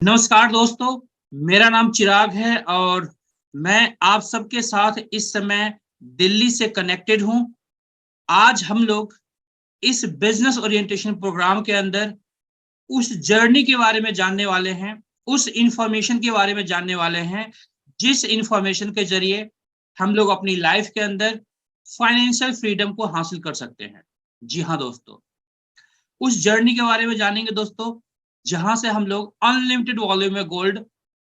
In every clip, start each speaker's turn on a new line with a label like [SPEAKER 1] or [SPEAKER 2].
[SPEAKER 1] नमस्कार दोस्तों, मेरा नाम चिराग है और मैं आप सबके साथ इस समय दिल्ली से कनेक्टेड हूं। आज हम लोग इस बिजनेस ओरिएंटेशन प्रोग्राम के अंदर उस जर्नी के बारे में जानने वाले हैं, उस इंफॉर्मेशन के बारे में जानने वाले हैं, जिस इंफॉर्मेशन के जरिए हम लोग अपनी लाइफ के अंदर फाइनेंशियल फ्रीडम को हासिल कर सकते हैं। जी हाँ दोस्तों, उस जर्नी के बारे में जानेंगे दोस्तों, जहां से हम लोग अनलिमिटेड वॉल्यूम में गोल्ड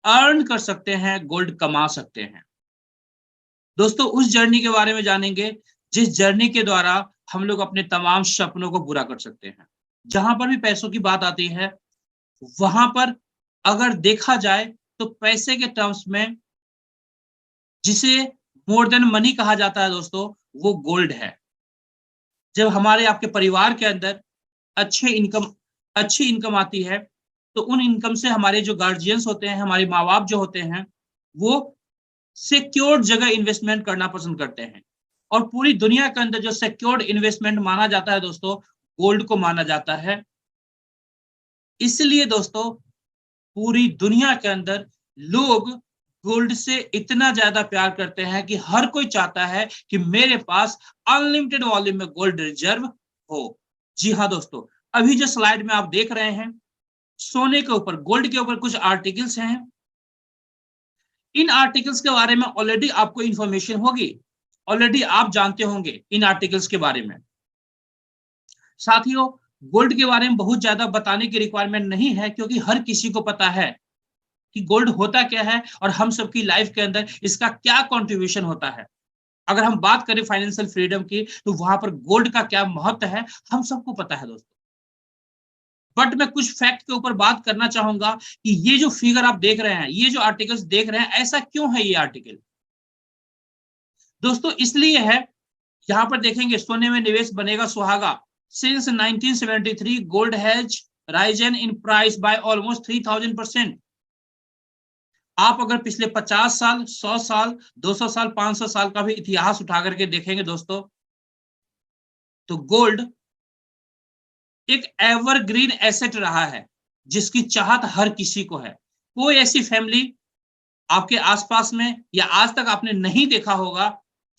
[SPEAKER 1] अर्न कर सकते हैं, गोल्ड कमा सकते हैं। दोस्तों, उस जर्नी के बारे में जानेंगे जिस जर्नी के द्वारा हम लोग अपने तमाम सपनों को पूरा कर सकते हैं। जहां पर भी पैसों की बात आती है, वहां पर अगर देखा जाए तो पैसे के टर्म्स में जिसे मोर देन मनी कहा जाता है दोस्तों, वो गोल्ड है। जब हमारे आपके परिवार के अंदर अच्छे इनकम अच्छी इनकम आती है, तो उन इनकम से हमारे जो गार्जियंस होते हैं, हमारे माँ-बाप जो होते हैं, वो सिक्योर्ड जगह इन्वेस्टमेंट करना पसंद करते हैं। और पूरी दुनिया के अंदर जो सिक्योर्ड इन्वेस्टमेंट माना जाता है दोस्तों, गोल्ड को माना जाता है। इसलिए दोस्तों, पूरी दुनिया के अंदर लोग गोल्ड से इतना ज़्यादा प्यार करते हैं कि हर कोई चाहता है कि मेरे पास अनलिमिटेड वॉल्यूम में गोल्ड रिज़र्व हो। जी हाँ दोस्तों, अभी जो स्लाइड में आप देख रहे हैं, सोने के ऊपर, गोल्ड के ऊपर कुछ आर्टिकल्स हैं। इन आर्टिकल्स के बारे में ऑलरेडी आपको इंफॉर्मेशन होगी, ऑलरेडी आप जानते होंगे इन आर्टिकल्स के बारे में। साथियों, गोल्ड के बारे में बहुत ज्यादा बताने की रिक्वायरमेंट नहीं है, क्योंकि हर किसी को पता है कि गोल्ड होता क्या है और हम सबकी लाइफ के अंदर इसका क्या कंट्रीब्यूशन होता है। अगर हम बात करें फाइनेंशियल फ्रीडम की, तो वहां पर गोल्ड का क्या महत्व है, हम सबको पता है दोस्तों। बट मैं कुछ फैक्ट के ऊपर बात करना चाहूंगा कि ये जो फिगर आप देख रहे हैं, ये जो आर्टिकल्स देख रहे हैं, ऐसा क्यों है ये आर्टिकल। दोस्तों, इसलिए है, यहाँ पर देखेंगे, सोने में निवेश बनेगा सुहागा। Since 1973 gold has risen in price by almost 3000%। आप अगर पिछले 50 साल, 100 साल, 200 साल, 500 साल का भी इतिहास उठा करके देखेंगे दोस्तों, तो गोल्ड एक एवरग्रीन एसेट रहा है, जिसकी चाहत हर किसी को है। कोई ऐसी फैमिली आपके आसपास में या आज तक आपने नहीं देखा होगा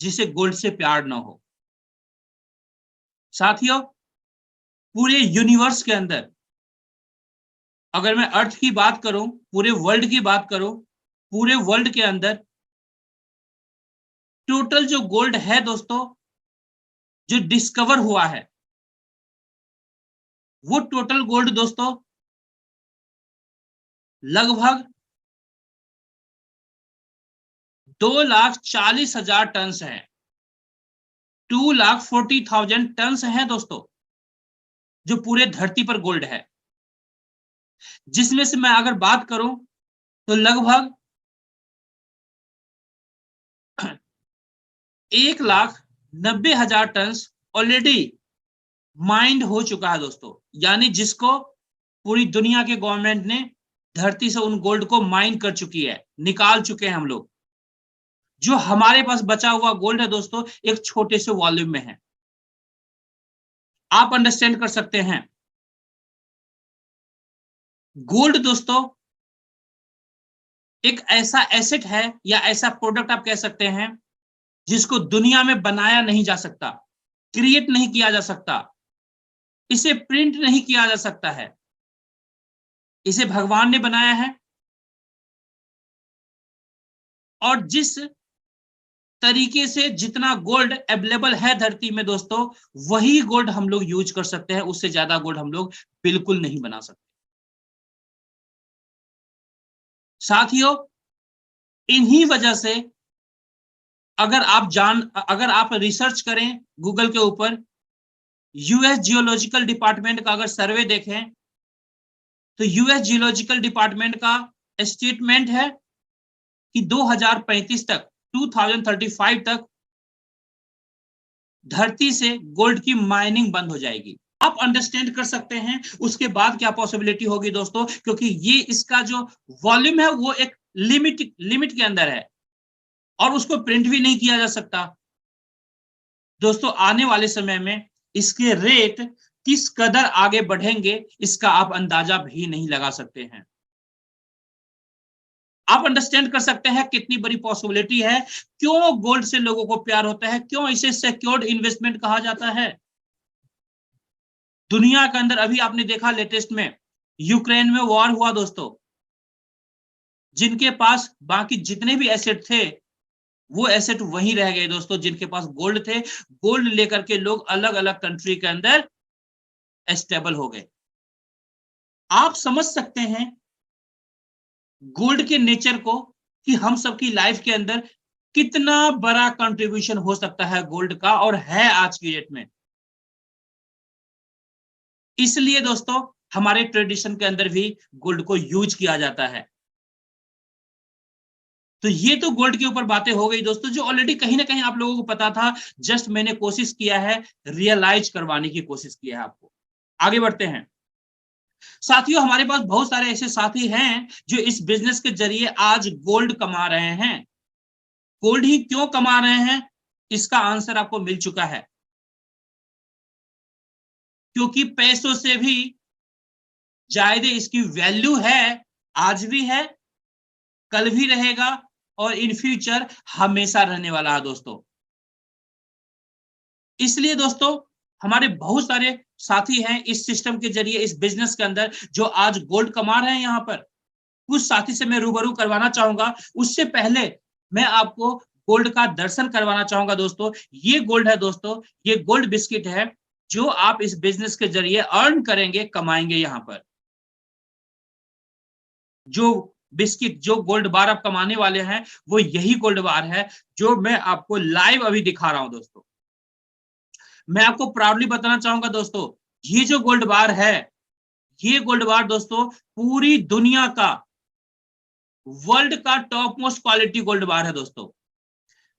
[SPEAKER 1] जिसे गोल्ड से प्यार ना हो। साथियों, पूरे यूनिवर्स के अंदर, अगर मैं अर्थ की बात करूं, पूरे वर्ल्ड की बात करूं, पूरे वर्ल्ड के अंदर टोटल जो गोल्ड है दोस्तों, जो डिस्कवर हुआ है, वो टोटल गोल्ड दोस्तों लगभग 2,40,000 टन है। 2,40,000 टन है दोस्तों, जो पूरे धरती पर गोल्ड है। जिसमें से मैं अगर बात करूं, तो लगभग 1,90,000 टन ऑलरेडी माइंड हो चुका है दोस्तों। यानी जिसको पूरी दुनिया के गवर्नमेंट ने धरती से उन गोल्ड को माइन कर चुकी है, निकाल चुके हैं हम लोग। जो हमारे पास बचा हुआ गोल्ड है दोस्तों, एक छोटे से वॉल्यूम में है। आप अंडरस्टैंड कर सकते हैं, गोल्ड दोस्तों एक ऐसा एसेट है या ऐसा प्रोडक्ट आप कह सकते हैं, जिसको दुनिया में बनाया नहीं जा सकता, क्रिएट नहीं किया जा सकता, इसे प्रिंट नहीं किया जा सकता है। इसे भगवान ने बनाया है, और जिस तरीके से जितना गोल्ड अवेलेबल है धरती में दोस्तों, वही गोल्ड हम लोग यूज कर सकते हैं। उससे ज्यादा गोल्ड हम लोग बिल्कुल नहीं बना सकते। साथियों, इन्हीं वजह से अगर आप रिसर्च करें गूगल के ऊपर, यूएस जियोलॉजिकल डिपार्टमेंट का अगर सर्वे देखें, तो यूएस जियोलॉजिकल डिपार्टमेंट का स्टेटमेंट है कि 2035 तक, 2035 तक धरती से गोल्ड की माइनिंग बंद हो जाएगी। आप अंडरस्टैंड कर सकते हैं उसके बाद क्या पॉसिबिलिटी होगी दोस्तों, क्योंकि ये इसका जो वॉल्यूम है वो एक लिमिट के अंदर है, और उसको प्रिंट भी नहीं किया जा सकता। दोस्तों, आने वाले समय में इसके रेट किस कदर आगे बढ़ेंगे, इसका आप अंदाजा भी नहीं लगा सकते हैं। आप अंडरस्टैंड कर सकते हैं कितनी बड़ी पॉसिबिलिटी है, क्यों गोल्ड से लोगों को प्यार होता है, क्यों इसे सिक्योर्ड इन्वेस्टमेंट कहा जाता है। दुनिया के अंदर अभी आपने देखा लेटेस्ट में यूक्रेन में वॉर हुआ दोस्तों, जिनके पास बाकी जितने भी एसेट थे वो एसेट वहीं रह गए दोस्तों, जिनके पास गोल्ड थे, गोल्ड लेकर के लोग अलग अलग कंट्री के अंदर स्टेबल हो गए। आप समझ सकते हैं गोल्ड के नेचर को कि हम सबकी लाइफ के अंदर कितना बड़ा कंट्रीब्यूशन हो सकता है गोल्ड का, और है आज की डेट में। इसलिए दोस्तों हमारे ट्रेडिशन के अंदर भी गोल्ड को यूज किया जाता है। तो ये तो गोल्ड के ऊपर बातें हो गई दोस्तों, जो ऑलरेडी कहीं ना कहीं आप लोगों को पता था, जस्ट मैंने कोशिश किया है, रियलाइज करवाने की कोशिश किया है आपको। आगे बढ़ते हैं साथियों, हमारे पास बहुत सारे ऐसे साथी हैं जो इस बिजनेस के जरिए आज गोल्ड कमा रहे हैं। गोल्ड ही क्यों कमा रहे हैं, इसका आंसर आपको मिल चुका है, क्योंकि पैसों से भी ज्यादा इसकी वैल्यू है, आज भी है, कल भी रहेगा, और इन फ्यूचर हमेशा रहने वाला है दोस्तों। इसलिए दोस्तों हमारे बहुत सारे साथी हैं इस सिस्टम के जरिए, इस बिजनेस के अंदर, जो आज गोल्ड कमा रहे हैं। यहाँ पर कुछ साथी से मैं रूबरू करवाना चाहूंगा। उससे पहले मैं आपको गोल्ड का दर्शन करवाना चाहूंगा दोस्तों। ये गोल्ड है दोस्तों, ये गोल्ड बिस्किट है जो आप इस बिजनेस के जरिए अर्न करेंगे, कमाएंगे। यहाँ पर जो बिस्किट, जो गोल्ड बार आप कमाने वाले हैं, वो यही गोल्ड बार है जो मैं आपको लाइव अभी दिखा रहा हूं दोस्तों। मैं आपको प्राउडली बताना चाहूंगा दोस्तों, ये जो गोल्ड बार है, ये गोल्ड बार दोस्तों पूरी दुनिया का, वर्ल्ड का टॉप मोस्ट क्वालिटी गोल्ड बार है दोस्तों।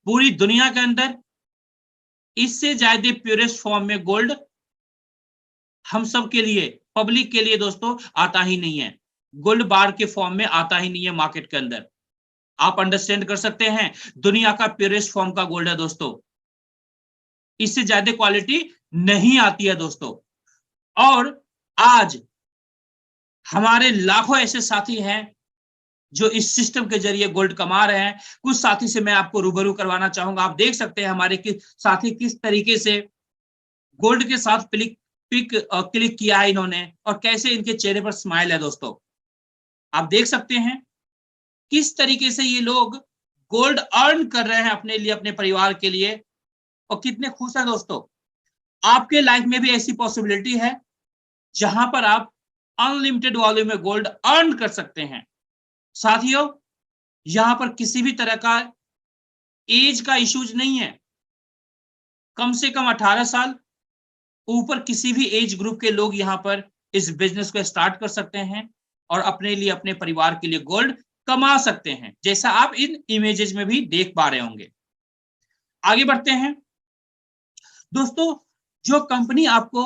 [SPEAKER 1] पूरी दुनिया के अंदर इससे ज्यादा प्योरेस्ट फॉर्म में गोल्ड हम सब के लिए, पब्लिक के लिए दोस्तों आता ही नहीं है। गोल्ड बार के फॉर्म में आता ही नहीं है मार्केट के अंदर। आप अंडरस्टैंड कर सकते हैं, दुनिया का प्योरेस्ट फॉर्म का गोल्ड है दोस्तों, इससे ज्यादा क्वालिटी नहीं आती है दोस्तों। और आज हमारे लाखों ऐसे साथी हैं जो इस सिस्टम के जरिए गोल्ड कमा रहे हैं। कुछ साथी से मैं आपको रूबरू करवाना चाहूंगा। आप देख सकते हैं हमारे साथी किस तरीके से गोल्ड के साथ क्लिक किया है इन्होंने, और कैसे इनके चेहरे पर स्माइल है दोस्तों। आप देख सकते हैं किस तरीके से ये लोग गोल्ड अर्न कर रहे हैं अपने लिए, अपने परिवार के लिए, और कितने खुश हैं दोस्तों। आपके लाइफ में भी ऐसी पॉसिबिलिटी है जहां पर आप अनलिमिटेड वॉल्यूम में गोल्ड अर्न कर सकते हैं। साथियों, यहां पर किसी भी तरह का एज का इश्यूज नहीं है। कम से कम 18 साल ऊपर किसी भी एज ग्रुप के लोग यहां पर इस बिजनेस को स्टार्ट कर सकते हैं और अपने लिए, अपने परिवार के लिए गोल्ड कमा सकते हैं, जैसा आप इन इमेजेस में भी देख पा रहे होंगे। आगे बढ़ते हैं दोस्तों, जो कंपनी आपको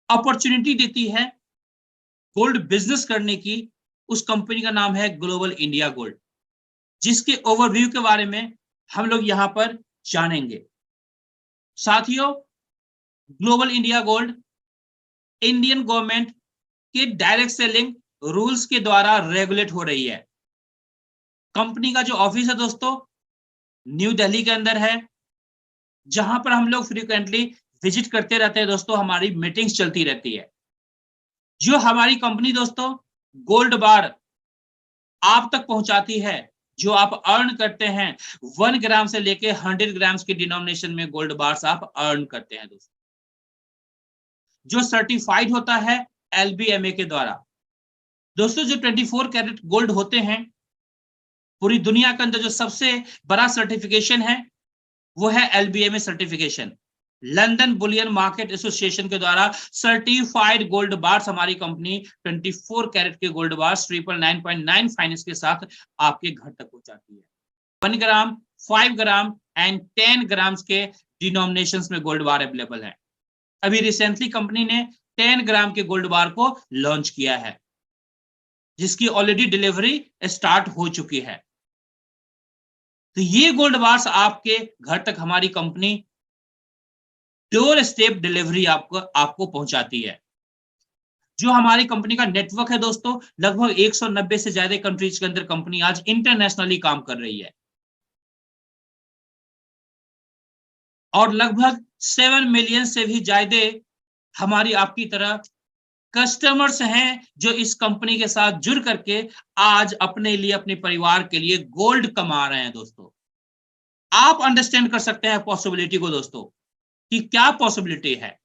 [SPEAKER 1] अपॉर्चुनिटी देती है गोल्ड बिजनेस करने की, उस कंपनी का नाम है ग्लोबल इंडिया गोल्ड, जिसके ओवरव्यू के बारे में हम लोग यहां पर जानेंगे। साथियों, global India gold Indian government के डायरेक्ट सेलिंग रूल्स के द्वारा रेगुलेट हो रही है। कंपनी का जो ऑफिस है दोस्तों न्यू दिल्ली के अंदर है, जहां पर हम लोग फ्रीक्वेंटली विजिट करते रहते हैं दोस्तों, हमारी मीटिंग्स चलती रहती है। जो हमारी कंपनी दोस्तों गोल्ड बार आप तक पहुंचाती है, जो आप अर्न करते हैं, 1 ग्राम से लेके 100 ग्राम्स की डिनोमिनेशन में गोल्ड बार्स आप अर्न करते हैं दोस्तों, जो सर्टिफाइड होता है LBMA के द्वारा। दोस्तों जो 24 कैरेट गोल्ड होते हैं, पूरी दुनिया के अंदर जो सबसे बड़ा सर्टिफिकेशन है वो है LBMA certification, London Boolean market association के द्वारा सर्टिफाइड गोल्ड बार्स हमारी कंपनी 24 कैरेट के गोल्ड बार्स 999.9 फाइनेंस के साथ आपके घर तक पहुंचाती है। 1 ग्राम, 5 ग्राम एंड 10 ग्राम्स के डिनोमिनेशंस में गोल्ड बार अवेलेबल है। अभी रिसेंटली कंपनी ने 10 ग्राम के गोल्ड बार को लॉन्च किया है, जिसकी ऑलरेडी डिलीवरी स्टार्ट हो चुकी है। तो ये गोल्ड बार्स आपके घर तक हमारी कंपनी डोर स्टेप डिलीवरी आपको पहुंचाती है। जो हमारी कंपनी का नेटवर्क है दोस्तों, लगभग 190 से ज्यादा कंट्रीज के अंदर कंपनी आज इंटरनेशनली काम कर रही है और लगभग 7 मिलियन से भी ज्यादा हमारी आपकी तरह कस्टमर्स हैं जो इस कंपनी के साथ जुड़ करके आज अपने लिए, अपने परिवार के लिए गोल्ड कमा रहे हैं दोस्तों। आप अंडरस्टैंड कर सकते हैं पॉसिबिलिटी को दोस्तों कि क्या पॉसिबिलिटी है।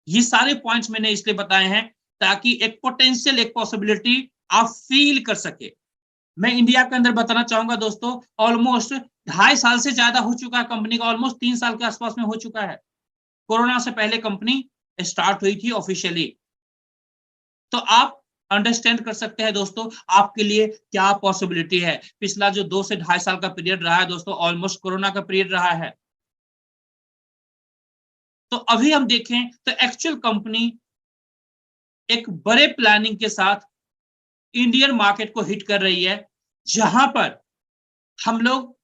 [SPEAKER 1] ये सारे पॉइंट्स मैंने इसलिए बताए हैं ताकि एक पोटेंशियल, एक पॉसिबिलिटी आप फील कर सके। मैं इंडिया के अंदर बताना चाहूंगा दोस्तों, ऑलमोस्ट 2.5 साल से ज्यादा हो चुका है कंपनी का, ऑलमोस्ट 3 साल के आसपास में हो चुका है। कोरोना से पहले कंपनी स्टार्ट हुई थी ऑफिशियली। तो आप अंडरस्टैंड कर सकते हैं दोस्तों आपके लिए क्या पॉसिबिलिटी है। पिछला जो 2 से 2.5 साल का पीरियड रहा है दोस्तों, ऑलमोस्ट कोरोना का पीरियड रहा है। तो अभी हम देखें तो एक्चुअल कंपनी एक बड़े प्लानिंग के साथ इंडियन मार्केट को हिट कर रही है, जहां पर हम लोग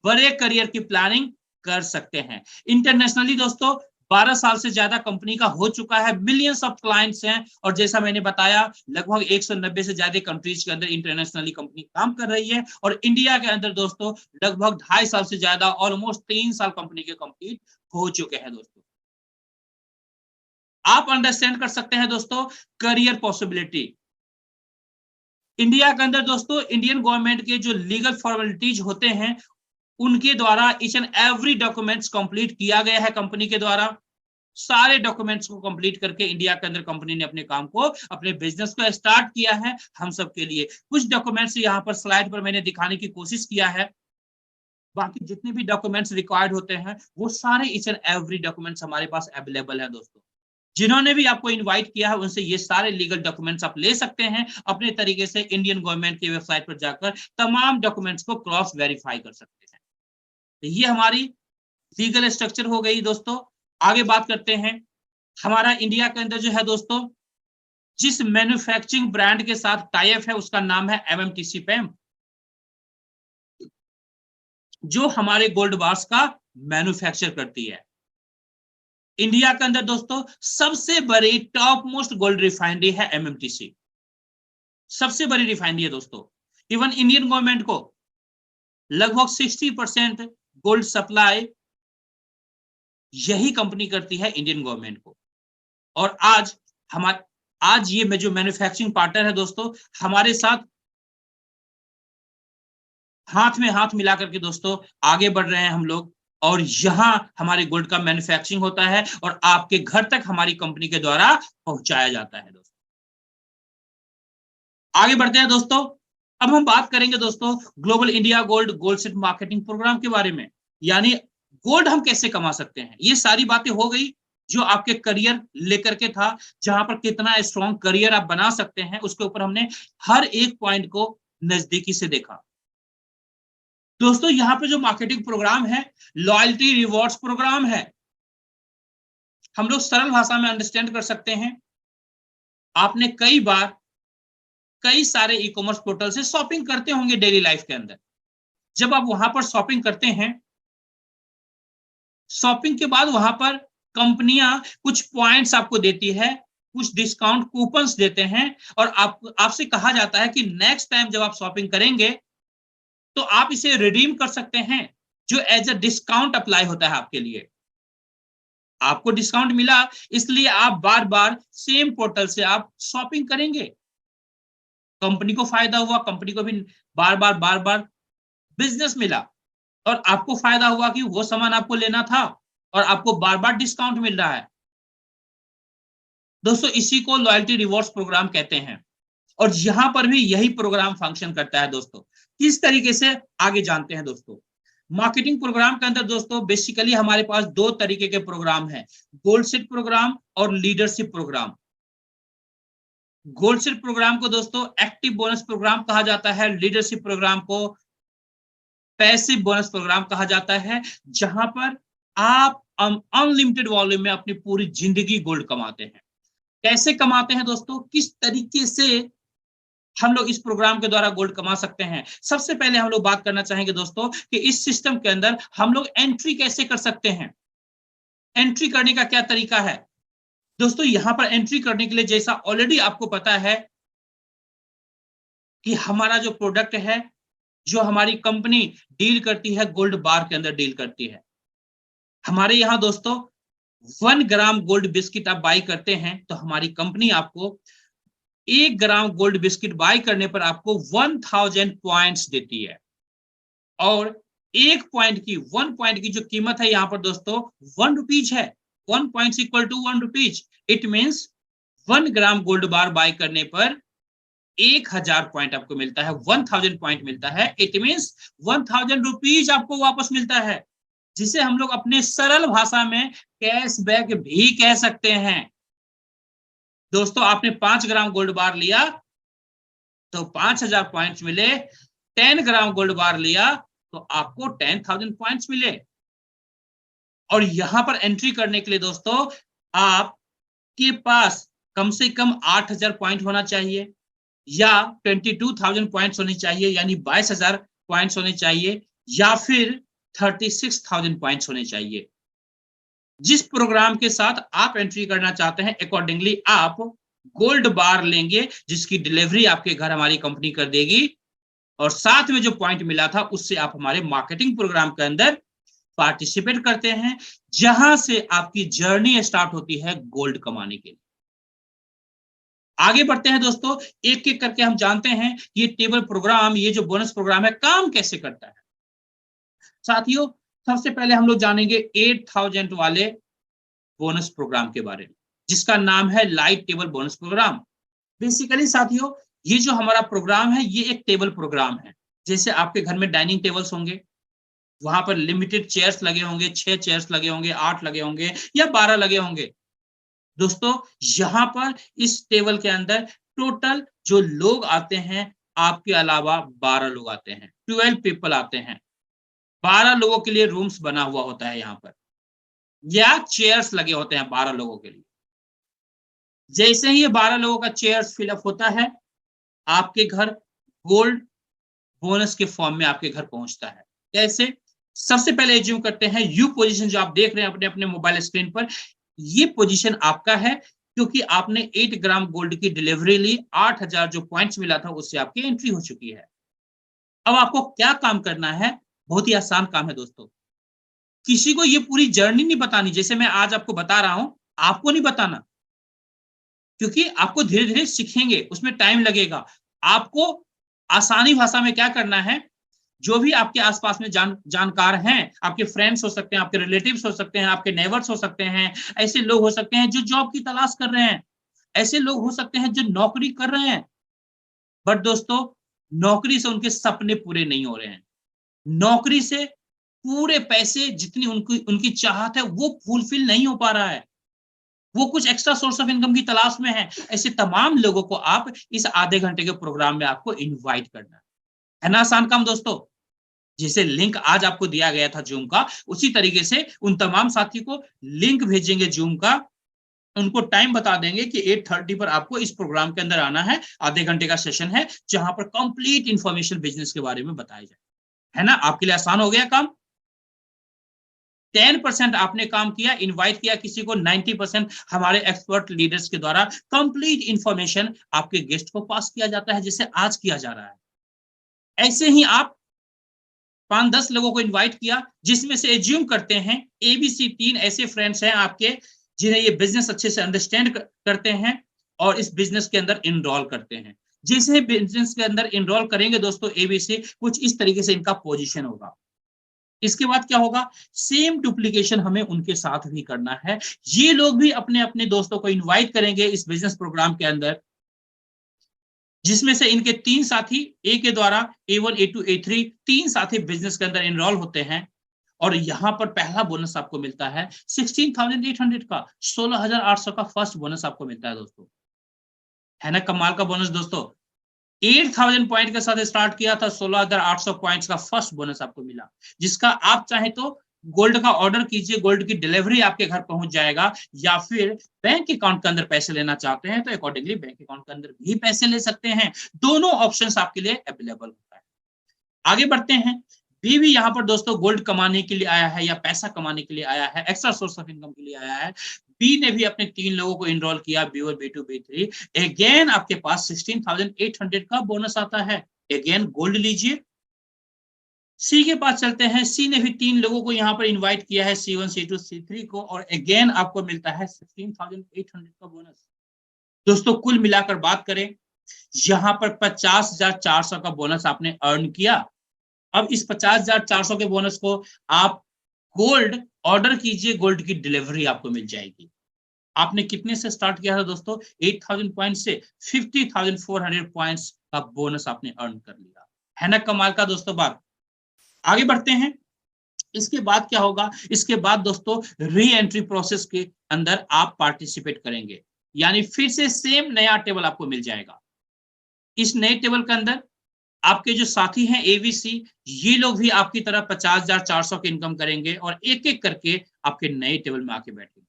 [SPEAKER 1] बड़े करियर की प्लानिंग कर सकते हैं। इंटरनेशनली दोस्तों 12 साल से ज्यादा कंपनी का हो चुका है, मिलियंस ऑफ क्लाइंट्स हैं और जैसा मैंने बताया लगभग 190 से ज्यादा कंट्रीज के अंदर इंटरनेशनली कंपनी काम कर रही है और इंडिया के अंदर दोस्तों लगभग 2.5 साल से ज्यादा, ऑलमोस्ट 3 साल कंपनी के कंप्लीट हो चुके हैं दोस्तों। आप अंडरस्टैंड कर सकते हैं दोस्तों करियर पॉसिबिलिटी। इंडिया के अंदर दोस्तों इंडियन गवर्नमेंट के जो लीगल फॉर्मेलिटीज होते हैं उनके द्वारा each and every documents complete किया गया है कंपनी के द्वारा। सारे डॉक्यूमेंट्स को कंप्लीट करके इंडिया के अंदर कंपनी ने अपने काम को, अपने बिजनेस को स्टार्ट किया है हम सब के लिए। कुछ डॉक्यूमेंट्स यहाँ पर स्लाइड पर मैंने दिखाने की कोशिश किया है, बाकी जितने भी डॉक्यूमेंट्स रिक्वायर्ड होते हैं वो सारे ईच एंड एवरी डॉक्यूमेंट्स हमारे पास अवेलेबल है दोस्तों। जिन्होंने भी आपको इनवाइट किया है उनसे ये सारे लीगल डॉक्यूमेंट्स आप ले सकते हैं, अपने तरीके से इंडियन गवर्नमेंट की वेबसाइट पर जाकर तमाम डॉक्यूमेंट्स को क्रॉस वेरीफाई कर सकते हैं। तो ये हमारी लीगल स्ट्रक्चर हो गई दोस्तों। आगे बात करते हैं, हमारा इंडिया के अंदर जो है दोस्तों जिस मैन्युफैक्चरिंग ब्रांड के साथ टाई अप है उसका नाम है एमएमटीसी पैम, जो हमारे गोल्ड बार्स का मैन्युफैक्चर करती है। इंडिया के अंदर दोस्तों सबसे बड़ी टॉप मोस्ट गोल्ड रिफाइनरी है एमएमटीसी, सबसे बड़ी रिफाइनरी है दोस्तों। इवन इंडियन गवर्नमेंट को लगभग 60% गोल्ड सप्लाई यही कंपनी करती है इंडियन गवर्नमेंट को। और आज ये जो मैन्युफैक्चरिंग पार्टनर है दोस्तों हमारे साथ हाथ में हाथ मिला करके दोस्तों आगे बढ़ रहे हैं हम लोग, और यहां हमारे गोल्ड का मैन्युफैक्चरिंग होता है और आपके घर तक हमारी कंपनी के द्वारा पहुंचाया जाता है दोस्तों। आगे बढ़ते हैं दोस्तों, अब हम बात करेंगे दोस्तों global India gold set marketing program के बारे में, यानी गोल्ड हम कैसे कमा सकते हैं। ये सारी बातें हो गई जो आपके करियर लेकर के था, जहां पर कितना स्ट्रॉन्ग करियर आप बना सकते हैं उसके ऊपर हमने हर एक पॉइंट को नजदीकी से देखा। दोस्तों यहाँ पे जो मार्केटिंग प्रोग्राम है लॉयल्टी रिवॉर्ड्स प्रोग्राम है। हम लोग सरल भाषा में अंडरस्टैंड कर सकते हैं, आपने कई बार कई सारे ई कॉमर्स पोर्टल से शॉपिंग करते होंगे डेली लाइफ के अंदर। जब आप वहां पर शॉपिंग करते हैं, शॉपिंग के बाद वहां पर कंपनियां कुछ पॉइंट्स आपको देती है, कुछ डिस्काउंट कूपन्स देते हैं और आपसे कहा जाता है कि नेक्स्ट टाइम जब आप शॉपिंग करेंगे तो आप इसे रिडीम कर सकते हैं, जो एज अ डिस्काउंट अप्लाई होता है आपके लिए। आपको डिस्काउंट मिला इसलिए आप बार बार सेम पोर्टल से आप शॉपिंग करेंगे, कंपनी को फायदा हुआ, कंपनी को भी बार बार बिजनेस मिला और आपको फायदा हुआ कि वो सामान आपको लेना था और आपको बार बार डिस्काउंट मिल रहा है। दोस्तों इसी को लॉयल्टी रिवॉर्ड्स प्रोग्राम कहते हैं और यहां पर भी यही प्रोग्राम फंक्शन करता है दोस्तों। किस तरीके से आगे जानते हैं दोस्तों। मार्केटिंग प्रोग्राम के अंदर दोस्तों बेसिकली हमारे पास 2 तरीके के प्रोग्राम हैं, गोल्ड सेट प्रोग्राम और leadership program. Gold set program को दोस्तों एक्टिव बोनस प्रोग्राम कहा जाता है, लीडरशिप प्रोग्राम को पैसिव बोनस प्रोग्राम कहा जाता है, जहां पर आप अनलिमिटेड वॉल्यूम में अपनी पूरी जिंदगी गोल्ड कमाते हैं। कैसे कमाते हैं दोस्तों, किस तरीके से हम लोग इस प्रोग्राम के द्वारा गोल्ड कमा सकते हैं। सबसे पहले हम लोग बात करना चाहेंगे दोस्तों कि इस सिस्टम के अंदर हम लोग एंट्री कैसे कर सकते हैं। एंट्री करने का क्या तरीका है दोस्तों यहां पर एंट्री करने के लिए जैसा ऑलरेडी आपको पता है कि हमारा जो प्रोडक्ट है, जो हमारी कंपनी डील करती है, गोल्ड बार के अंदर डील करती है। हमारे यहाँ दोस्तों 1 ग्राम गोल्ड बिस्किट आप बाई करते हैं तो हमारी कंपनी आपको 1 ग्राम गोल्ड बिस्किट बाई करने पर आपको 1000 पॉइंट्स देती है। और 1 पॉइंट की जो कीमत है यहाँ पर दोस्तों 1 रुपीज है। 1 point equal to 1 rupees. It means 1 gram gold bar buy करने पर 1000 पॉइंट आपको मिलता है, 1000 पॉइंट मिलता है। इट मीन्स 1000 रुपीज आपको वापस मिलता है, जिसे हम लोग अपने सरल भाषा में कैशबैक भी कह सकते हैं। दोस्तों आपने 5 ग्राम गोल्ड बार लिया तो 5000 पॉइंट्स मिले। 10 ग्राम गोल्ड बार लिया तो आपको 10,000 पॉइंट्स मिले। और यहां पर एंट्री करने के लिए दोस्तों आपके पास कम से कम 8000 पॉइंट होना चाहिए या 22,000 पॉइंट्स होनी चाहिए, यानी 22,000 पॉइंट्स होने चाहिए, या फिर 36,000 पॉइंट्स होने चाहिए। जिस प्रोग्राम के साथ आप एंट्री करना चाहते हैं अकॉर्डिंगली आप गोल्ड बार लेंगे, जिसकी डिलीवरी आपके घर हमारी कंपनी कर देगी। और साथ में जो पॉइंट मिला था उससे आप हमारे मार्केटिंग प्रोग्राम के अंदर पार्टिसिपेट करते हैं, जहां से आपकी जर्नी स्टार्ट होती है गोल्ड कमाने के लिए। आगे बढ़ते हैं दोस्तों, एक एक करके हम जानते हैं ये टेबल प्रोग्राम, ये जो बोनस प्रोग्राम है काम कैसे करता है। साथियों सबसे पहले हम लोग जानेंगे 8000 वाले बोनस प्रोग्राम के बारे में, जिसका नाम है light table bonus program. Basically साथियों ये जो हमारा प्रोग्राम है ये एक टेबल प्रोग्राम है। जैसे आपके घर में डाइनिंग टेबल्स होंगे, वहां पर लिमिटेड चेयर्स लगे होंगे, 6 चेयर्स लगे होंगे, 8 लगे होंगे या 12 लगे होंगे। दोस्तों यहां पर इस टेबल के अंदर टोटल जो लोग आते हैं आपके अलावा 12 लोग आते हैं, 12 पीपल आते हैं। 12 लोगों के लिए रूम्स बना हुआ होता है यहाँ पर, या चेयर्स लगे होते हैं 12 लोगों के लिए। जैसे ही ये 12 लोगों का चेयर्स फिलअप होता है, आपके घर गोल्ड बोनस के फॉर्म में आपके घर पहुंचता है। कैसे? सबसे पहले एज्यूम करते हैं यू पोजीशन जो आप देख रहे हैं अपने अपने मोबाइल स्क्रीन पर, ये पोजीशन आपका है, क्योंकि आपने 8 ग्राम गोल्ड की डिलीवरी ली, 8000 जो पॉइंट्स मिला था उससे आपकी एंट्री हो चुकी है। अब आपको क्या काम करना है? बहुत ही आसान काम है दोस्तों। किसी को ये पूरी जर्नी नहीं बतानी, जैसे मैं आज आपको बता रहा हूं, आपको नहीं बताना, क्योंकि आपको धीरे धीरे सीखेंगे, उसमें टाइम लगेगा। आपको आसानी भाषा में क्या करना है, जो भी आपके आसपास में जानकार हैं, आपके फ्रेंड्स हो सकते हैं, आपके रिलेटिव्स हो सकते हैं, आपके नेबर्स हो सकते हैं, ऐसे लोग हो सकते हैं जो जॉब की तलाश कर रहे हैं, ऐसे लोग हो सकते हैं जो नौकरी कर रहे हैं, बट दोस्तों नौकरी से उनके सपने पूरे नहीं हो रहे हैं। नौकरी से पूरे पैसे जितनी उनकी उनकी चाहत है वो फुलफिल नहीं हो पा रहा है, वो कुछ एक्स्ट्रा सोर्स ऑफ इनकम की तलाश में है। ऐसे तमाम लोगों को आप इस आधे घंटे के प्रोग्राम में आपको इनवाइट करना है ना। आसान काम दोस्तों। जैसे लिंक आज आपको दिया गया था जूम का, उसी तरीके से उन तमाम साथी को लिंक भेजेंगे जूम का, उनको टाइम बता देंगे कि 8:30 पर आपको इस प्रोग्राम के अंदर आना है। आधे घंटे का सेशन है जहां पर कंप्लीट इंफॉर्मेशन बिजनेस के बारे में बताया जाए, है ना। आपके लिए आसान हो गया काम। 10% आपने काम किया, इनवाइट किया किसी को, 90% हमारे एक्सपर्ट लीडर्स के द्वारा कंप्लीट इंफॉर्मेशन आपके गेस्ट को पास किया जाता है, जैसे आज किया जा रहा है। ऐसे ही आप 5-10 लोगों को इनवाइट किया, जिसमें से एज्यूम करते हैं एबीसी 3 ऐसे फ्रेंड्स हैं आपके जिन्हें ये बिजनेस अच्छे से अंडरस्टैंड करते हैं और इस बिजनेस के अंदर इनरोल करते हैं। जैसे बिजनेस के अंदर इनरोल करेंगे दोस्तों एबीसी, कुछ इस तरीके से इनका पोजीशन होगा। इसके बाद क्या होगा, सेम डुप्लीकेशन हमें उनके साथ भी करना है। ये लोग भी अपने अपने दोस्तों को इनवाइट करेंगे इस बिजनेस प्रोग्राम के अंदर, जिसमें से इनके 3 साथी ए के द्वारा A1 A2 A3 3 साथी बिजनेस के अंदर इनरोल होते हैं। और यहां पर पहला बोनस आपको मिलता है 16,800 का, 16,800 का फर्स्ट बोनस आपको मिलता है दोस्तों, है ना कमाल का बोनस दोस्तों। 8,000 पॉइंट के साथ स्टार्ट किया था, 16,800 पॉइंट्स का फर्स्ट बोनस आपको मिला, जिसका आप चाहे तो गोल्ड का ऑर्डर कीजिए, गोल्ड की डिलीवरी आपके घर पहुंच जाएगा, या फिर बैंक अकाउंट के अंदर पैसे लेना चाहते हैं तो अकॉर्डिंगली बैंक अकाउंट के अंदर भी पैसे ले सकते हैं। दोनों ऑप्शंस आपके लिए अवेलेबल होता है। आगे बढ़ते हैं। बी भी यहाँ पर दोस्तों गोल्ड कमाने के लिए आया है या पैसा कमाने के लिए आया है, एक्स्ट्रा सोर्स ऑफ इनकम के लिए आया है। बी ने भी अपने 3 लोगों को इनरोल किया, B1, B2, B3। अगेन आपके पास 16,800 का बोनस आता है। अगेन गोल्ड लीजिए। सी के पास चलते हैं। सी ने भी 3 लोगों को यहाँ पर इनवाइट किया है, C1, C2, C3 को, और अगेन आपको मिलता है 16,800 का बोनस। दोस्तों कुल मिलाकर बात करें, यहाँ पर 50,400 का बोनस आपने अर्न किया। अब इस 50,400 के बोनस को आप गोल्ड ऑर्डर कीजिए, गोल्ड की डिलीवरी आपको मिल जाएगी। आपने कितने से स्टार्ट किया था दोस्तों? 8,000 पॉइंट से 50,400 पॉइंट्स का बोनस आपने अर्न कर लिया है ना। कमाल का दोस्तों बात। आगे बढ़ते हैं। इसके बाद क्या होगा? इसके बाद दोस्तों री एंट्री प्रोसेस के अंदर आप पार्टिसिपेट करेंगे, यानी फिर से सेम नया टेबल आपको मिल जाएगा। इस नए टेबल के अंदर आपके जो साथी हैं एबीसी, ये लोग भी आपकी तरह 50,400 की इनकम करेंगे और एक एक करके आपके नए टेबल में आके बैठेंगे।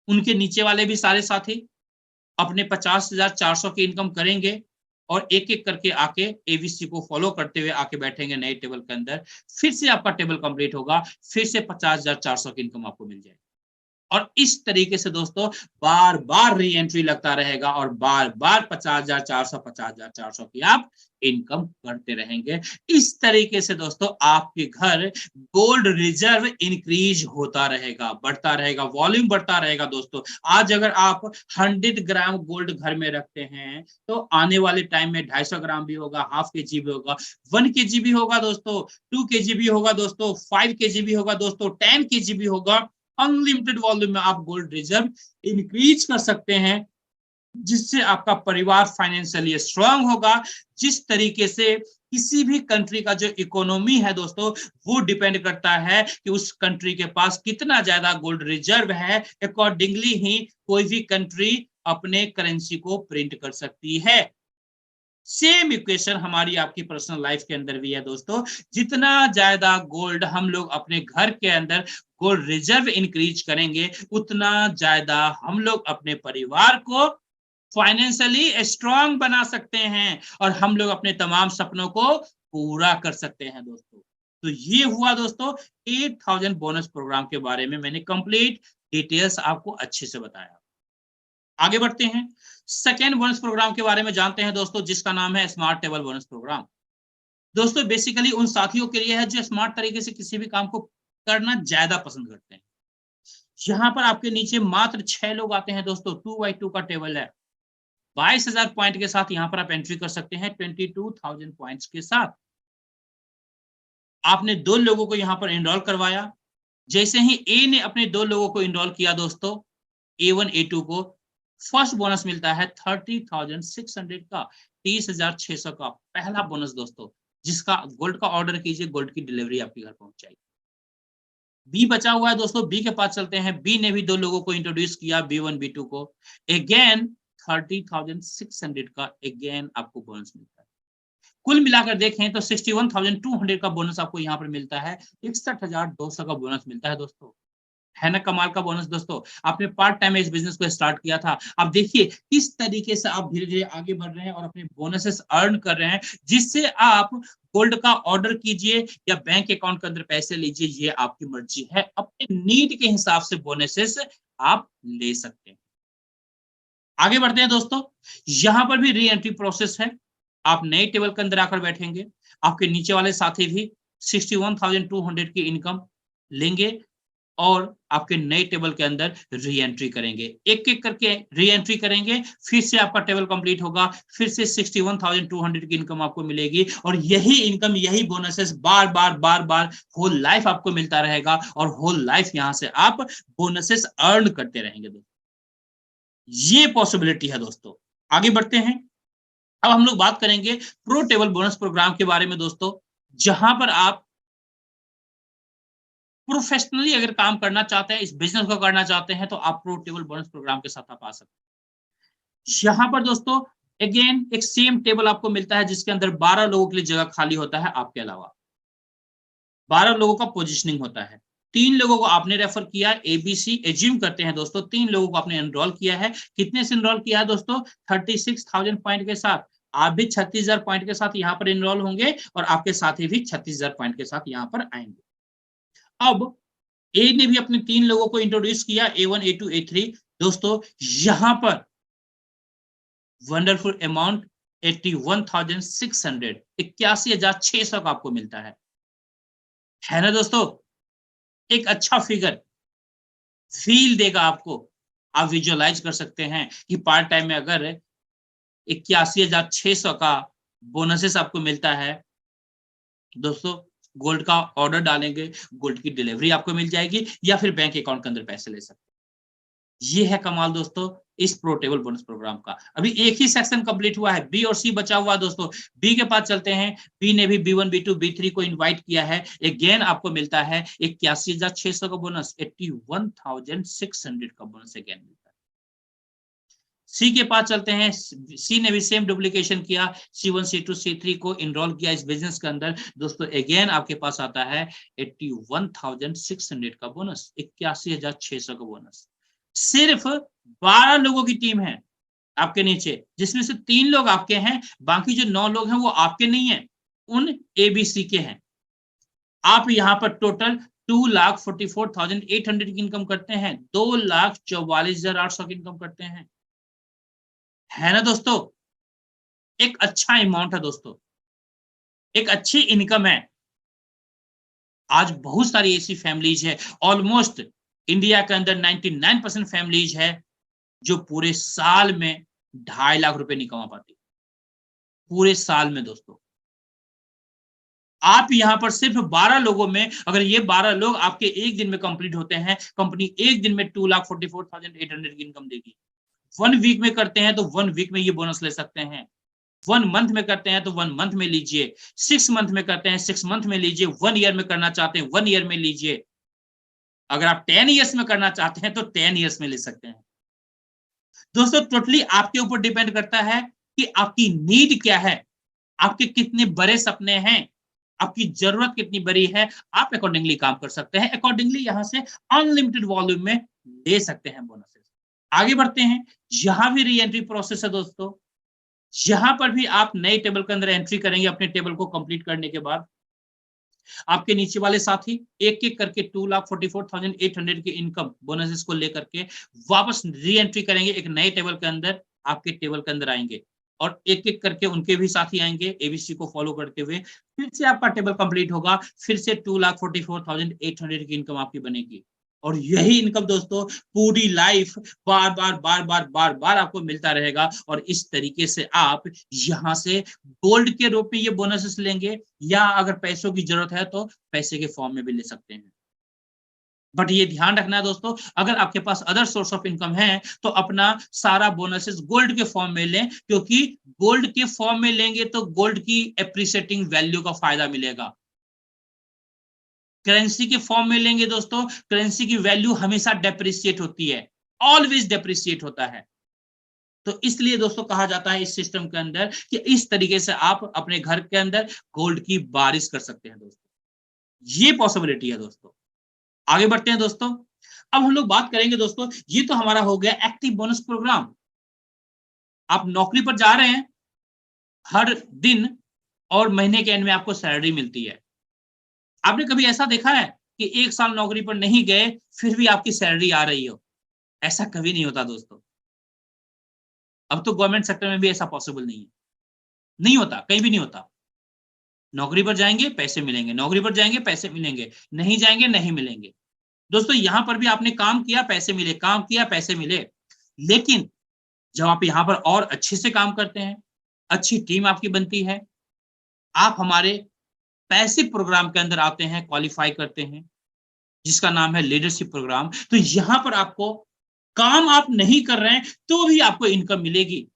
[SPEAKER 1] उनके नीचे वाले भी सारे साथी अपने 50,400 की इनकम करेंगे और एक एक करके आके एबीसी को फॉलो करते हुए आके बैठेंगे नए टेबल के अंदर। फिर से आपका टेबल कंप्लीट होगा, फिर से 50,400 की इनकम आपको मिल जाएगी। और इस तरीके से दोस्तों बार बार री एंट्री लगता रहेगा और बार बार 50,400 की आप इनकम करते रहेंगे। इस तरीके से दोस्तों आपके घर गोल्ड रिजर्व इंक्रीज होता रहेगा, बढ़ता रहेगा, वॉल्यूम बढ़ता रहेगा। दोस्तों आज अगर आप 100 ग्राम गोल्ड घर में रखते हैं तो आने वाले टाइम में 250 ग्राम भी होगा, हाफ केजी भी होगा, 1 केजी भी होगा दोस्तों, 2 केजी भी होगा दोस्तों, 5 केजी भी होगा दोस्तों, 10 केजी भी होगा। अनलिमिटेड वॉल्यूम में आप गोल्ड रिजर्व इंक्रीज कर सकते हैं, जिससे आपका परिवार फाइनेंशियली स्ट्रांग होगा। जिस तरीके से किसी भी कंट्री का जो इकोनॉमी है दोस्तों, वो डिपेंड करता है कि उस कंट्री के पास कितना ज्यादा गोल्ड रिजर्व है। अकॉर्डिंगली ही कोई भी कंट्री अपने करेंसी को प्रिंट कर सकती है। सेम इक्वेशन हमारी आपकी पर्सनल लाइफ के अंदर भी है दोस्तों। जितना ज्यादा गोल्ड हम लोग अपने घर के अंदर गोल्ड रिजर्व इंक्रीज करेंगे, उतना ज्यादा हम लोग अपने परिवार को फाइनेंशियली स्ट्रांग बना सकते हैं और हम लोग अपने तमाम सपनों को पूरा कर सकते हैं दोस्तों। तो ये हुआ दोस्तों 8,000 बोनस प्रोग्राम के बारे में मैंने कंप्लीट डिटेल्स आपको अच्छे से बताया। आगे बढ़ते हैं, सेकेंड बोनस प्रोग्राम के बारे में जानते हैं दोस्तों, जिसका नाम है स्मार्ट टेबल बोनस प्रोग्राम। दोस्तों बेसिकली उन साथियों के लिए है जो स्मार्ट तरीके से किसी भी काम को करना ज्यादा पसंद करते हैं। यहाँ पर आपके नीचे मात्र 6 लोग आते हैं दोस्तों, 2x2 का टेबल है। 22,000 पॉइंट के साथ यहाँ पर आप एंट्री कर सकते हैं 22,000 पॉइंट्स के साथ। आपने 2 लोगों को यहाँ पर एनरोल करवाया। जैसे ही ए ने अपने 2 लोगों को एनरोल किया दोस्तों, A1 A2 को, फर्स्ट बोनस मिलता है 30,600 का, 30,600 का पहला बोनस दोस्तों, जिसका गोल्ड का ऑर्डर कीजिए, गोल्ड की डिलीवरी आपके घर पहुंच जाएगी। बी बचा हुआ है दोस्तों, बी के पास चलते हैं। बी ने भी 2 लोगों को इंट्रोड्यूस किया, B1 B2 को। अगेन 30,600 का अगेन आपको बोनस मिलता है। कुल मिलाकर देखें तो 61,200 का बोनस आपको यहाँ पर मिलता है, 61,200 का बोनस मिलता है दोस्तों। है ना कमाल का बोनस दोस्तों। आपने पार्ट टाइम इस बिजनेस को स्टार्ट किया था, अब देखिए किस तरीके से आप धीरे धीरे आगे बढ़ रहे हैं और अपने बोनसेस अर्न कर रहे हैं, जिससे आप गोल्ड का ऑर्डर कीजिए या बैंक अकाउंट के अंदर पैसे लीजिए, ये आपकी मर्जी है। अपने नीड के हिसाब से बोनसेस आप ले सकते हैं। आगे बढ़ते हैं दोस्तों, यहां पर भी री एंट्री प्रोसेस है। आप नए टेबल के अंदर आकर बैठेंगे, आपके नीचे वाले साथी भी 61,200 की इनकम लेंगे और आपके नए टेबल के अंदर री एंट्री करेंगे। एक एक करके री एंट्री करेंगे, फिर से आपका टेबल कंप्लीट होगा, फिर से 61,200 की इनकम आपको मिलेगी और यही इनकम, यही बोनसेस बार बार बार बार होल लाइफ आपको मिलता रहेगा और होल लाइफ यहां से आप बोनसेस अर्न करते रहेंगे दोस्तों। ये पॉसिबिलिटी है दोस्तों। आगे बढ़ते हैं, अब हम लोग बात करेंगे प्रो टेबल बोनस प्रोग्राम के बारे में दोस्तों, जहां पर आप प्रोफेशनली अगर काम करना चाहते हैं, इस बिजनेस को करना चाहते हैं, तो आप प्रो टेबल बोनस प्रोग्राम के साथ आप आ सकते हैं। यहां पर दोस्तों अगेन एक सेम टेबल आपको मिलता है, जिसके अंदर 12 लोगों के लिए जगह खाली होता है। आपके अलावा 12 लोगों का पोजिशनिंग होता है। 3 लोगों को आपने रेफर किया, एबीसी एज्यूम करते हैं दोस्तों, 3 लोगों को आपने एनरोल किया है। कितने से एनरोल किया है दोस्तों? 36,000 पॉइंट के साथ। आप भी 36,000 पॉइंट के साथ यहाँ पर एनरोल होंगे और आपके साथी भी 36,000 पॉइंट के साथ यहाँ पर आएंगे। अब ए ने भी अपने 3 लोगों को इंट्रोड्यूस किया, A1, A2, A3। दोस्तों यहां पर वंडरफुल अमाउंट 81,600, 81,600 का आपको मिलता है ना दोस्तों? एक अच्छा फिगर फील देगा आपको। आप विजुअलाइज कर सकते हैं कि पार्ट टाइम में अगर 81,600 का बोनसेस आपको मिलता है, दोस्तों गोल्ड का ऑर्डर डालेंगे, गोल्ड की डिलीवरी आपको मिल जाएगी या फिर बैंक अकाउंट के अंदर पैसे ले सकते हैं। ये है कमाल दोस्तों इस प्रोटेबल बोनस प्रोग्राम का। अभी एक ही सेक्शन कंप्लीट हुआ है, बी और सी बचा हुआ है दोस्तों। बी के पास चलते हैं। बी ने भी B1, B2, B3 को इनवाइट किया है। अगेन आपको मिलता है 81,600 का बोनस, 81,600 का बोनस अगेन मिलता है। सी के पास चलते हैं। सी ने भी सेम डुप्लीकेशन किया, C1, C2, C3 को इनरोल किया इस बिजनेस के अंदर। दोस्तों अगेन आपके पास आता है 81,600 का बोनस, 81,600 का बोनस। सिर्फ 12 लोगों की टीम है आपके नीचे, जिसमें से 3 लोग आपके हैं, बाकी जो 9 लोग हैं वो आपके नहीं है, उन ABC के हैं। आप यहाँ पर टोटल 2,44,800 की इनकम करते हैं, 2,44,800 की इनकम करते हैं, है ना दोस्तों? एक अच्छा अमाउंट है दोस्तों, एक अच्छी इनकम है। आज बहुत सारी ऐसी फैमिलीज है, ऑलमोस्ट इंडिया के अंदर 99% फैमिलीज है जो पूरे साल में 2.5 लाख रुपए नहीं कमा पाती, पूरे साल में दोस्तों। आप यहाँ पर सिर्फ 12 लोगों में, अगर ये 12 लोग आपके एक दिन में कंप्लीट होते हैं, कंपनी एक दिन में 2,44,800 की इनकम देगी। 1 वीक में करते हैं तो 1 वीक में ये बोनस ले सकते हैं। 1 मंथ में करते हैं तो 1 मंथ में लीजिए, 6 मंथ में करते हैं 6 मंथ में लीजिए, 1 ईयर में करना चाहते हैं 1 ईयर में लीजिए। अगर आप 10 ईयर्स में करना चाहते हैं तो 10 ईयर्स में ले सकते हैं। दोस्तों टोटली आपके ऊपर डिपेंड करता है कि आपकी नीड क्या है, आपके कितने बड़े सपने हैं, आपकी जरूरत कितनी बड़ी है। आप अकॉर्डिंगली काम कर सकते हैं, अकॉर्डिंगली यहां से अनलिमिटेड वॉल्यूम में ले सकते हैं बोनसेस। आगे बढ़ते हैं। यहां भी री एंट्री प्रोसेस है दोस्तों। यहां पर भी आप नए टेबल के अंदर एंट्री करेंगे अपने टेबल को कंप्लीट करने के बाद। आपके नीचे वाले साथी एक एक करके 2,44,800 की इनकम बोनसेस को लेकर के वापस री एंट्री करेंगे, एक नए टेबल के अंदर आपके टेबल के अंदर आएंगे और एक एक करके उनके भी साथी आएंगे एबीसी को फॉलो करते हुए। फिर से आपका टेबल कंप्लीट होगा, फिर से 2,44,800 की इनकम आपकी बनेगी। और यही इनकम दोस्तों पूरी लाइफ बार बार बार बार बार बार आपको मिलता रहेगा। और इस तरीके से आप यहां से गोल्ड के रूप में ये बोनसेस लेंगे, या अगर पैसों की जरूरत है तो पैसे के फॉर्म में भी ले सकते हैं। बट ये ध्यान रखना है दोस्तों, अगर आपके पास अदर सोर्स ऑफ इनकम है तो अपना सारा बोनसेस गोल्ड के फॉर्म में लें, क्योंकि गोल्ड के फॉर्म में लेंगे तो गोल्ड की एप्रिसिएटिंग वैल्यू का फायदा मिलेगा। करेंसी के फॉर्म में लेंगे दोस्तों, करेंसी की वैल्यू हमेशा डेप्रिसिएट होती है, ऑलवेज डेप्रिसिएट होता है। तो इसलिए दोस्तों कहा जाता है इस सिस्टम के अंदर कि इस तरीके से आप अपने घर के अंदर गोल्ड की बारिश कर सकते हैं दोस्तों। ये पॉसिबिलिटी है दोस्तों। आगे बढ़ते हैं दोस्तों। अब हम लोग बात करेंगे दोस्तों, ये तो हमारा हो गया एक्टिव बोनस प्रोग्राम। आप नौकरी पर जा रहे हैं, हर दिन और महीने के एंड में आपको सैलरी मिलती है। आपने कभी ऐसा देखा है कि 1 साल नौकरी पर नहीं गए फिर भी आपकी सैलरी आ रही हो? ऐसा कभी नहीं होता दोस्तों। अब तो गवर्नमेंट सेक्टर में भी ऐसा पॉसिबल नहीं है, नहीं होता, कहीं भी नहीं होता। नौकरी पर जाएंगे पैसे मिलेंगे, नौकरी पर जाएंगे पैसे मिलेंगे, नहीं जाएंगे नहीं मिलेंगे। दोस्तों यहां पर भी आपने काम किया पैसे मिले, काम किया पैसे मिले। लेकिन जब आप यहां पर और अच्छे से काम करते हैं, अच्छी टीम आपकी बनती है, आप हमारे पैसिव प्रोग्राम के अंदर आते हैं, क्वालिफाई करते हैं, जिसका नाम है लीडरशिप प्रोग्राम। तो यहां पर आपको काम आप नहीं कर रहे हैं तो भी आपको इनकम मिलेगी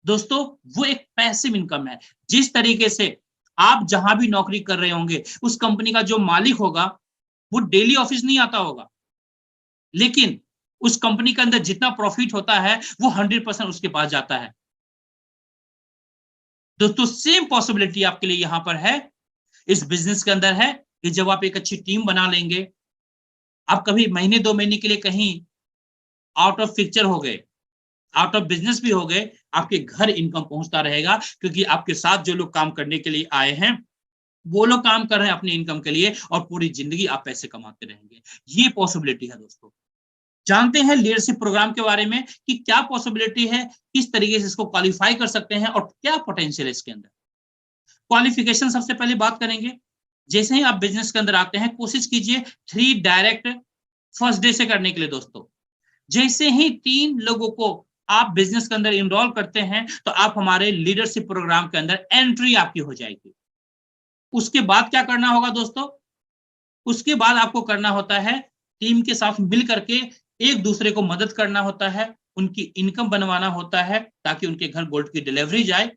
[SPEAKER 1] दोस्तों। वो एक पैसिव इनकम है। जिस तरीके से आप जहां भी नौकरी कर रहे होंगे, उस कंपनी का जो मालिक होगा वो डेली ऑफिस नहीं आता होगा, लेकिन उस कंपनी के अंदर जितना प्रॉफिट होता है वो 100% उसके पास जाता है। दोस्तों सेम पॉसिबिलिटी आपके लिए यहां पर है, इस बिजनेस के अंदर है कि जब आप एक अच्छी टीम बना लेंगे, आप कभी महीने 2 महीने के लिए कहीं आउट ऑफ पिक्चर हो गए, आउट ऑफ बिजनेस भी हो गए, आपके घर इनकम पहुंचता रहेगा, क्योंकि आपके साथ जो लोग काम करने के लिए आए हैं वो लोग काम कर रहे हैं अपनी इनकम के लिए और पूरी जिंदगी आप पैसे कमाते रहेंगे। ये पॉसिबिलिटी है दोस्तों। जानते हैं लीडरशिप प्रोग्राम के बारे में कि क्या पॉसिबिलिटी है, किस तरीके से इसको क्वालिफाई कर सकते हैं और क्या पोटेंशियल है इसके अंदर। क्वालिफिकेशन सबसे पहले बात करेंगे। जैसे ही आप बिजनेस के अंदर आते हैं, कोशिश कीजिए 3 डायरेक्ट फर्स्ट डे से करने के लिए दोस्तों। जैसे ही 3 लोगों को आप बिजनेस के अंदर इनरोल करते हैं, तो आप हमारे लीडरशिप प्रोग्राम के अंदर एंट्री आपकी हो जाएगी। उसके बाद क्या करना होगा दोस्तों? उसके बाद आपको करना होता है टीम के साथ मिल करके एक दूसरे को मदद करना होता है, उनकी इनकम बनवाना होता है ताकि उनके घर गोल्ड की डिलीवरी जाए।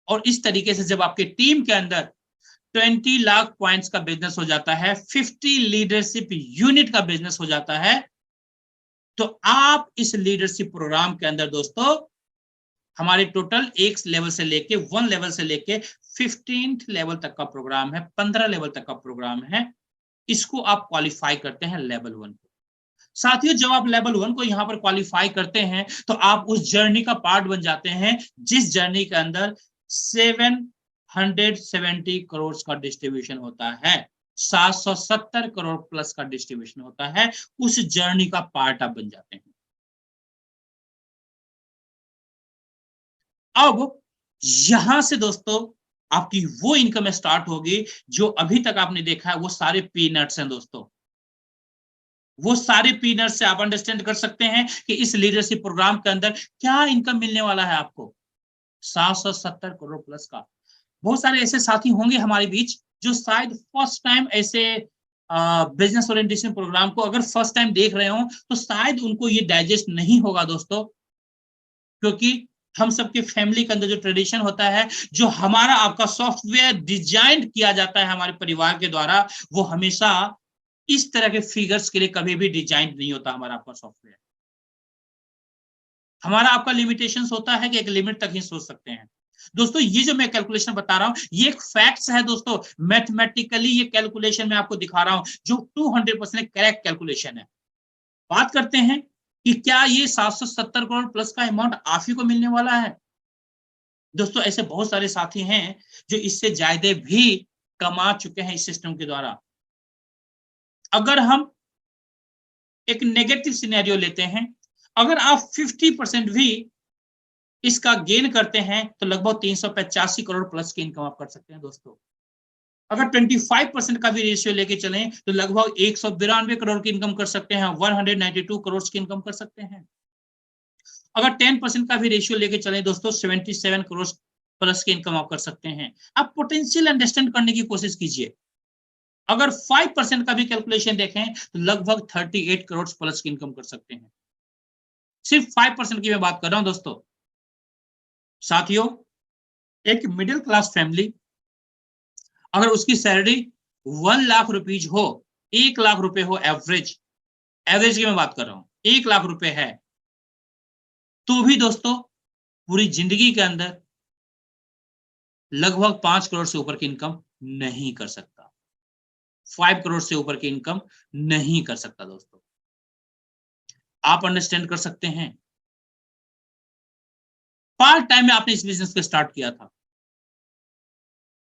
[SPEAKER 1] और इस तरीके से जब आपके टीम के अंदर 20 लाख पॉइंट्स का बिजनेस हो जाता है, 50 लीडरशिप यूनिट का बिजनेस हो जाता है, तो आप इस लीडरशिप प्रोग्राम के अंदर दोस्तों हमारे टोटल एक लेवल से लेके 1 लेवल से लेके 15th लेवल तक का प्रोग्राम है, 15 लेवल तक का प्रोग्राम है। इसको आप क्वालिफाई करते हैं लेवल 1 को। साथियों, जब आप लेवल 1 को यहाँ पर क्वालिफाई करते हैं, तो आप उस जर्नी का पार्ट बन जाते हैं जिस जर्नी के अंदर 770 करोड़ का डिस्ट्रीब्यूशन होता है, 770 करोड़ प्लस का डिस्ट्रीब्यूशन होता है। उस जर्नी का पार्ट आप बन जाते हैं। अब यहां से दोस्तों आपकी वो इनकम स्टार्ट होगी जो अभी तक आपने देखा है, वो सारे पीनट्स हैं दोस्तों। वो सारे पीनट्स से आप अंडरस्टैंड कर सकते हैं कि इस लीडरशिप प्रोग्राम के अंदर क्या इनकम मिलने वाला है आपको, 770 करोड़ प्लस का। बहुत सारे ऐसे साथी होंगे हमारे बीच जो शायद फर्स्ट टाइम ऐसे बिजनेस ओरिएंटेशन प्रोग्राम को अगर फर्स्ट टाइम देख रहे हो, तो शायद उनको ये डाइजेस्ट नहीं होगा दोस्तों, क्योंकि हम सबके फैमिली के अंदर जो ट्रेडिशन होता है, जो हमारा आपका सॉफ्टवेयर डिजाइन किया जाता है हमारे परिवार के द्वारा, वो हमेशा इस तरह के फिगर्स के लिए कभी भी डिजाइन नहीं होता। हमारा आपका सॉफ्टवेयर, हमारा आपका लिमिटेशंस होता है कि एक लिमिट तक ही सोच सकते हैं दोस्तों। ये जो मैं कैलकुलेशन बता रहा हूं, ये एक फैक्ट्स है दोस्तों। मैथमेटिकली ये कैलकुलेशन मैं आपको दिखा रहा हूं जो 200% करेक्ट कैलकुलेशन है। बात करते हैं कि क्या ये 770 करोड़ प्लस का अमाउंट आप ही को मिलने वाला है। दोस्तों, ऐसे बहुत सारे साथी हैं जो इससे ज्यादा भी कमा चुके हैं इस सिस्टम के द्वारा। अगर हम एक नेगेटिव सिनेरियो लेते हैं, अगर आप 50% भी इसका गेन करते हैं, तो लगभग 385 करोड़ प्लस की इनकम आप कर सकते हैं दोस्तों। अगर 25% का भी रेशियो लेके चलें, तो लगभग 192 करोड़ की इनकम कर सकते हैं, 192 करोड़ की इनकम कर सकते हैं। अगर 10% का भी रेशियो लेके चलें दोस्तों, 77 करोड़ प्लस की इनकम आप कर सकते हैं। आप पोटेंशियल अंडरस्टैंड करने की कोशिश कीजिए। अगर 5% का भी कैलकुलेशन देखें, तो लगभग 38 करोड़ प्लस की इनकम कर सकते हैं। सिर्फ 5% की मैं बात कर रहा हूं दोस्तों। साथियों, एक मिडिल क्लास फैमिली अगर उसकी सैलरी 1 लाख रुपीज हो, 1 लाख रुपए हो, एवरेज की मैं बात कर रहा हूं, 1 लाख रुपए है, तो भी दोस्तों पूरी जिंदगी के अंदर लगभग 5 करोड़ से ऊपर की इनकम नहीं कर सकता, 5 करोड़ से ऊपर की इनकम नहीं कर सकता दोस्तों। आप अंडरस्टैंड कर सकते हैं। पार्ट टाइम में आपने इस बिजनेस को स्टार्ट किया था,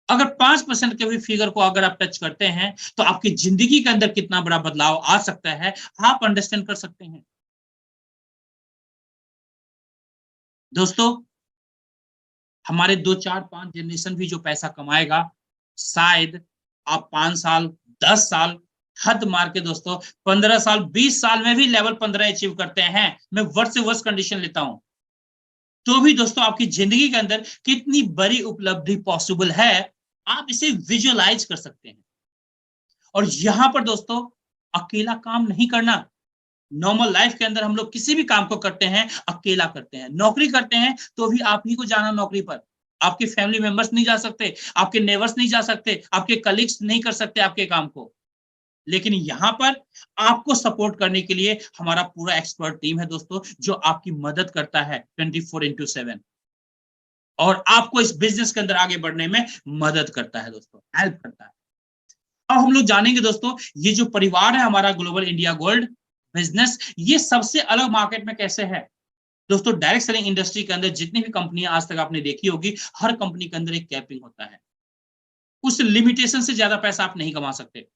[SPEAKER 1] अगर 5% के भी फिगर को अगर आप टच करते हैं, तो आपकी जिंदगी के अंदर कितना बड़ा बदलाव आ सकता है, आप अंडरस्टैंड कर सकते हैं दोस्तों। हमारे 2 4 5 जनरेशन भी जो पैसा कमाएगा, शायद आप 5 साल 10 साल हद मार के दोस्तों 15 साल 20 साल में भी लेवल 15 अचीव करते हैं। मैं वर्ष से वर्ष कंडीशन लेता हूं, तो भी दोस्तों आपकी जिंदगी के अंदर कितनी बड़ी उपलब्धि पॉसिबल है, आप इसे विजुअलाइज कर सकते हैं। और यहां पर दोस्तों अकेला काम नहीं करना। नॉर्मल लाइफ के अंदर हम लोग किसी भी काम को करते हैं, अकेला करते हैं। नौकरी करते हैं तो भी आप ही को जाना नौकरी पर, आपके फैमिली मेंबर्स नहीं जा सकते, आपके नेबर्स नहीं जा सकते, आपके कलीग्स नहीं कर सकते आपके काम को। लेकिन यहां पर आपको सपोर्ट करने के लिए हमारा पूरा एक्सपर्ट टीम है दोस्तों, जो आपकी मदद करता है 24/7 और आपको इस बिजनेस के अंदर आगे बढ़ने में मदद करता है दोस्तों, हेल्प करता है। अब हम लोग जानेंगे दोस्तों, ये जो परिवार है हमारा ग्लोबल इंडिया गोल्ड बिजनेस, ये सबसे अलग मार्केट में कैसे है दोस्तों। डायरेक्ट सेलिंग इंडस्ट्री के अंदर जितनी भी कंपनियां आज तक आपने देखी होगी, हर कंपनी के अंदर एक कैपिंग होता है। उस लिमिटेशन से ज्यादा पैसा आप नहीं कमा सकते।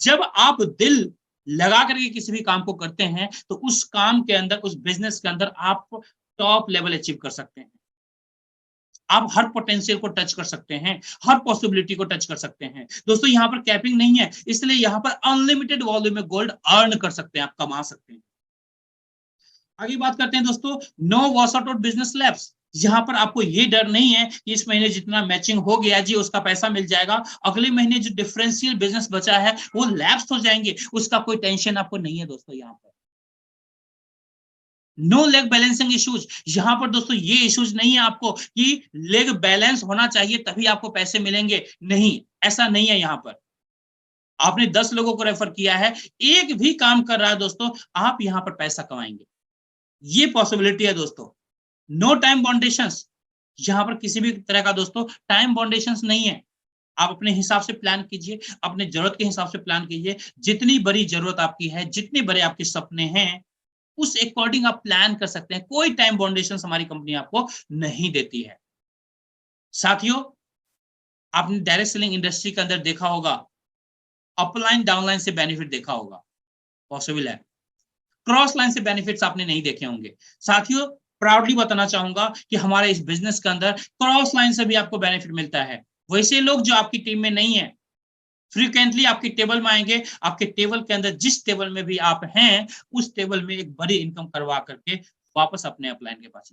[SPEAKER 1] जब आप दिल लगा करके किसी भी काम को करते हैं तो उस काम के अंदर, उस बिजनेस के अंदर आप टॉप लेवल अचीव कर सकते हैं। आप हर पोटेंशियल को टच कर सकते हैं, हर पॉसिबिलिटी को टच कर सकते हैं। दोस्तों यहाँ पर कैपिंग नहीं है, इसलिए यहाँ पर अनलिमिटेड वॉल्यूम में गोल्ड अर्न कर सकते हैं, आप कमा सकते हैं। आगे बात करते हैं दोस्तों, know wash out business labs. यहाँ पर आपको ये डर नहीं है कि इस महीने जितना मैचिंग हो गया जी उसका पैसा मिल जाएगा, अगले महीने जो डिफरेंशियल बिजनेस बचा है वो लैप्स हो जाएंगे, उसका कोई टेंशन आपको नहीं है दोस्तों। यहाँ पर नो लेग बैलेंसिंग इश्यूज, यहाँ पर दोस्तों ये इश्यूज नहीं है आपको कि लेग बैलेंस होना चाहिए तभी आपको पैसे मिलेंगे, नहीं, ऐसा नहीं है। यहाँ पर आपने 10 लोगों को रेफर किया है, एक भी काम कर रहा है दोस्तों, आप यहाँ पर पैसा कमाएंगे, ये पॉसिबिलिटी है दोस्तों। नो टाइम बाउंडेशंस, यहाँ पर किसी भी तरह का दोस्तों टाइम बाउंडेशंस नहीं है। आप अपने हिसाब से प्लान कीजिए, अपने जरूरत के हिसाब से प्लान कीजिए। जितनी बड़ी जरूरत आपकी है, जितने बड़े आपके सपने हैं, उस अकॉर्डिंग आप प्लान कर सकते हैं। कोई टाइम बाउंडेशन हमारी कंपनी आपको नहीं देती है। साथियों, आपने डायरेक्ट सेलिंग इंडस्ट्री के अंदर देखा होगा, अपलाइन डाउनलाइन से बेनिफिट देखा होगा, पॉसिबल है। क्रॉस लाइन से बेनिफिट्स आपने नहीं देखे होंगे। साथियों, प्राउडली बताना चाहूंगा कि हमारे इस बिजनेस के अंदर क्रॉस लाइन से भी आपको बेनिफिट मिलता है। वैसे लोग जो आपकी टीम में नहीं है, फ्रीक्वेंटली आपकी टेबल में आएंगे, आपके टेबल के अंदर जिस टेबल में भी आप हैं, उस टेबल में एक बड़ी इनकम करवा करके वापस अपने अपलाइन के पास।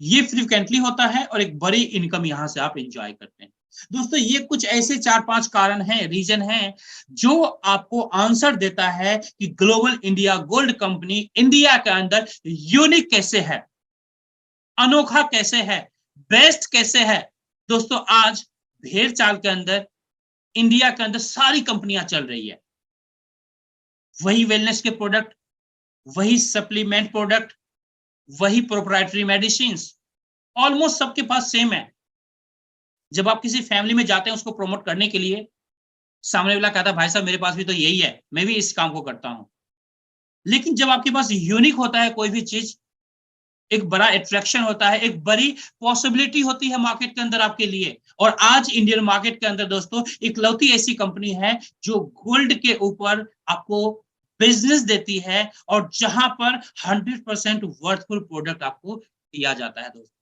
[SPEAKER 1] ये फ्रीक्वेंटली होता है और एक बड़ी इनकम यहां से आप एंजॉय करते हैं। दोस्तों, ये कुछ ऐसे 4-5 कारण हैं, रीजन हैं, जो आपको आंसर देता है कि global India gold company India के अंदर यूनिक कैसे है, अनोखा कैसे है, बेस्ट कैसे है। दोस्तों, आज भेड़ चाल के अंदर इंडिया के अंदर सारी कंपनियां चल रही है। वही वेलनेस के प्रोडक्ट, वही सप्लीमेंट प्रोडक्ट, वही प्रोप्राइटरी मेडिसिन, ऑलमोस्ट सबके पास सेम है। जब आप किसी फैमिली में जाते हैं उसको प्रमोट करने के लिए, सामने वाला कहता है भाई साहब मेरे पास भी तो यही है, मैं भी इस काम को करता हूं। लेकिन जब आपके पास यूनिक होता है कोई भी चीज, एक बड़ा अट्रैक्शन होता है, एक बड़ी पॉसिबिलिटी होती है मार्केट के अंदर आपके लिए। और आज इंडियन मार्केट के अंदर दोस्तों इकलौती ऐसी कंपनी है जो गोल्ड के ऊपर आपको बिजनेस देती है और जहां पर 100% वर्थफुल प्रोडक्ट आपको दिया जाता है दोस्तों।